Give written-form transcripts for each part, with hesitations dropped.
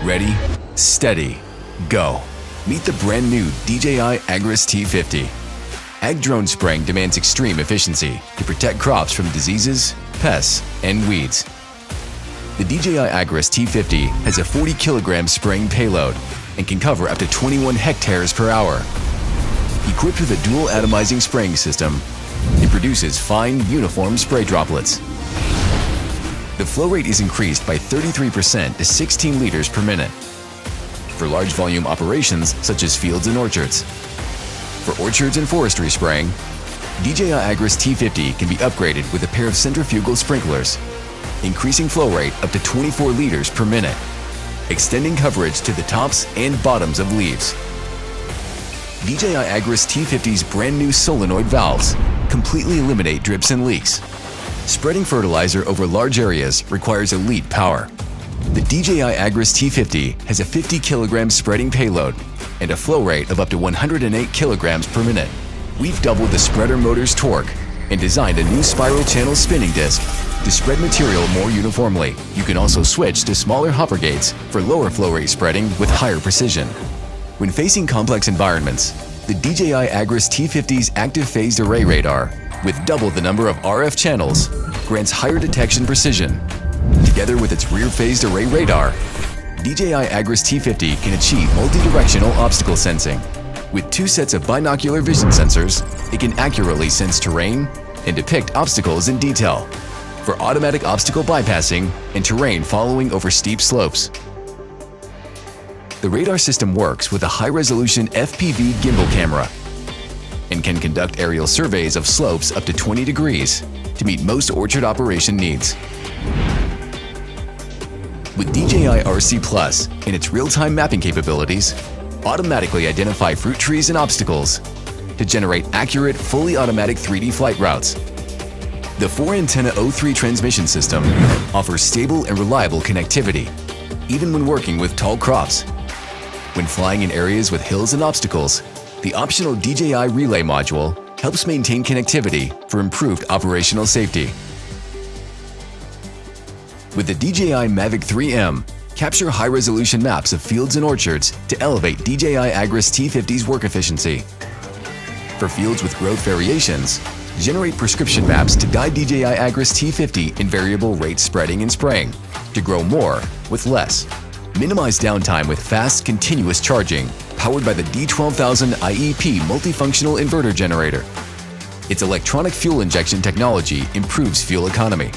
Ready, steady, go. Meet the brand new DJI Agras T50. Ag drone spraying demands extreme efficiency to protect crops from diseases, pests, and weeds. The DJI Agras T50 has a 40 kilogram spraying payload and can cover up to 21 hectares per hour. Equipped with a dual atomizing spraying system, it produces fine, uniform spray droplets. The flow rate is increased by 33% to 16 liters per minute. For large volume operations such as fields and orchards. For orchards and forestry spraying, DJI Agras T50 can be upgraded with a pair of centrifugal sprinklers, increasing flow rate up to 24 liters per minute, extending coverage to the tops and bottoms of leaves. DJI Agras T50's brand new solenoid valves completely eliminate drips and leaks. Spreading fertilizer over large areas requires elite power. The DJI Agras T50 has a 50 kilogram spreading payload and a flow rate of up to 108 kilograms per minute. We've doubled the spreader motor's torque and designed a new spiral channel spinning disc to spread material more uniformly. You can also switch to smaller hopper gates for lower flow rate spreading with higher precision. When facing complex environments, the DJI Agras T50's active phased array radar, with double the number of RF channels, grants higher detection precision. Together with its rear phased array radar, DJI Agras T50 can achieve multi-directional obstacle sensing. With 2 sets of binocular vision sensors, it can accurately sense terrain and depict obstacles in detail for automatic obstacle bypassing and terrain following over steep slopes. The radar system works with a high-resolution FPV gimbal camera and can conduct aerial surveys of slopes up to 20 degrees to meet most orchard operation needs. With DJI RC Plus and its real-time mapping capabilities, automatically identify fruit trees and obstacles to generate accurate, fully automatic 3D flight routes. The 4-antenna O3 transmission system offers stable and reliable connectivity, even when working with tall crops. When flying in areas with hills and obstacles, the optional DJI Relay module helps maintain connectivity for improved operational safety. With the DJI Mavic 3M, capture high-resolution maps of fields and orchards to elevate DJI Agras T50's work efficiency. For fields with growth variations, generate prescription maps to guide DJI Agras T50 in variable rate spreading and spraying to grow more with less. Minimize downtime with fast, continuous charging powered by the D12000 IEP multifunctional inverter generator. Its electronic fuel injection technology improves fuel economy.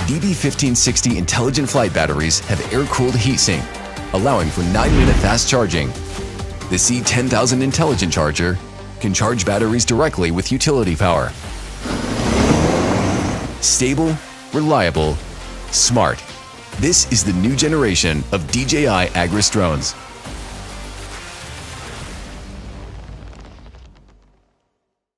DB1560 intelligent flight batteries have air-cooled heatsink, allowing for 9-minute fast charging. The C10000 intelligent charger can charge batteries directly with utility power. Stable, reliable, smart. This is the new generation of DJI Agras drones.